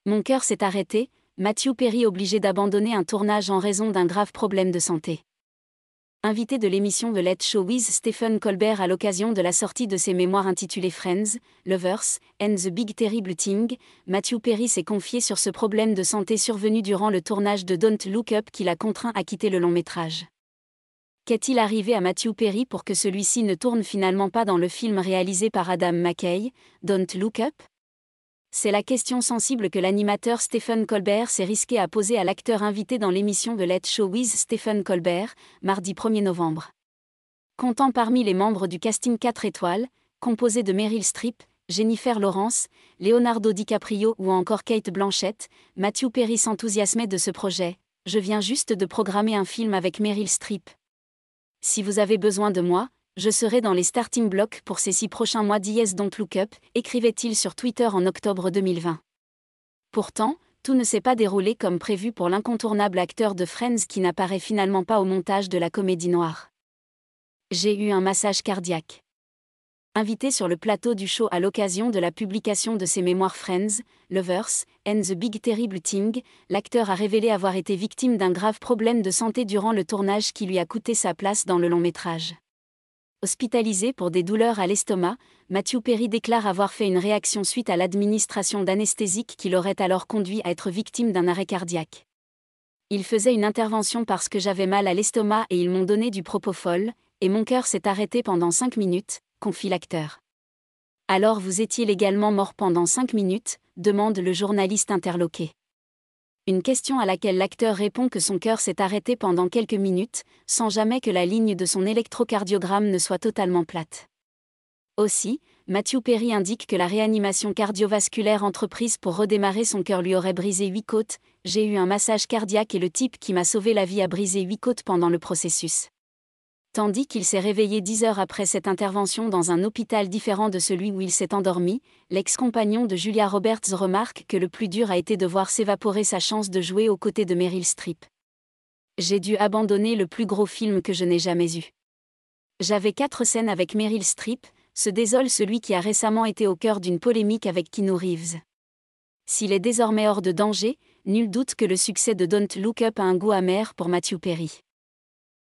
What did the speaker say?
Mon cœur s'est arrêté, Matthew Perry obligé d'abandonner un tournage en raison d'un grave problème de santé. Invité de l'émission The Late Show with Stephen Colbert à l'occasion de la sortie de ses mémoires intitulées Friends, Lovers, and the Big Terrible Thing, Matthew Perry s'est confié sur ce problème de santé survenu durant le tournage de Don't Look Up qui l'a contraint à quitter le long-métrage. Qu'est-il arrivé à Matthew Perry pour que celui-ci ne tourne finalement pas dans le film réalisé par Adam McKay, Don't Look Up ? C'est la question sensible que l'animateur Stephen Colbert s'est risqué à poser à l'acteur invité dans l'émission The Late Show with Stephen Colbert, mardi 1er novembre. Comptant parmi les membres du casting 4 étoiles, composé de Meryl Streep, Jennifer Lawrence, Leonardo DiCaprio ou encore Cate Blanchett, Matthew Perry s'enthousiasmait de ce projet. « Je viens juste de programmer un film avec Meryl Streep. Si vous avez besoin de moi, je serai dans les starting blocks pour ces 6 prochains mois Don't Look Up, écrivait-il sur Twitter en octobre 2020. Pourtant, tout ne s'est pas déroulé comme prévu pour l'incontournable acteur de Friends qui n'apparaît finalement pas au montage de la comédie noire. J'ai eu un massage cardiaque. Invité sur le plateau du show à l'occasion de la publication de ses mémoires Friends, Lovers, and the Big Terrible Thing, l'acteur a révélé avoir été victime d'un grave problème de santé durant le tournage qui lui a coûté sa place dans le long-métrage. Hospitalisé pour des douleurs à l'estomac, Matthew Perry déclare avoir fait une réaction suite à l'administration d'anesthésiques qui l'aurait alors conduit à être victime d'un arrêt cardiaque. Il faisait une intervention parce que j'avais mal à l'estomac et ils m'ont donné du propofol, et mon cœur s'est arrêté pendant 5 minutes, confie l'acteur. Alors vous étiez légalement mort pendant 5 minutes, demande le journaliste interloqué. Une question à laquelle l'acteur répond que son cœur s'est arrêté pendant quelques minutes, sans jamais que la ligne de son électrocardiogramme ne soit totalement plate. Aussi, Matthew Perry indique que la réanimation cardiovasculaire entreprise pour redémarrer son cœur lui aurait brisé 8 côtes. J'ai eu un massage cardiaque et le type qui m'a sauvé la vie a brisé 8 côtes pendant le processus. Tandis qu'il s'est réveillé 10 heures après cette intervention dans un hôpital différent de celui où il s'est endormi, l'ex-compagnon de Julia Roberts remarque que le plus dur a été de voir s'évaporer sa chance de jouer aux côtés de Meryl Streep. J'ai dû abandonner le plus gros film que je n'ai jamais eu. J'avais 4 scènes avec Meryl Streep, se désole celui qui a récemment été au cœur d'une polémique avec Keanu Reeves. S'il est désormais hors de danger, nul doute que le succès de Don't Look Up a un goût amer pour Matthew Perry.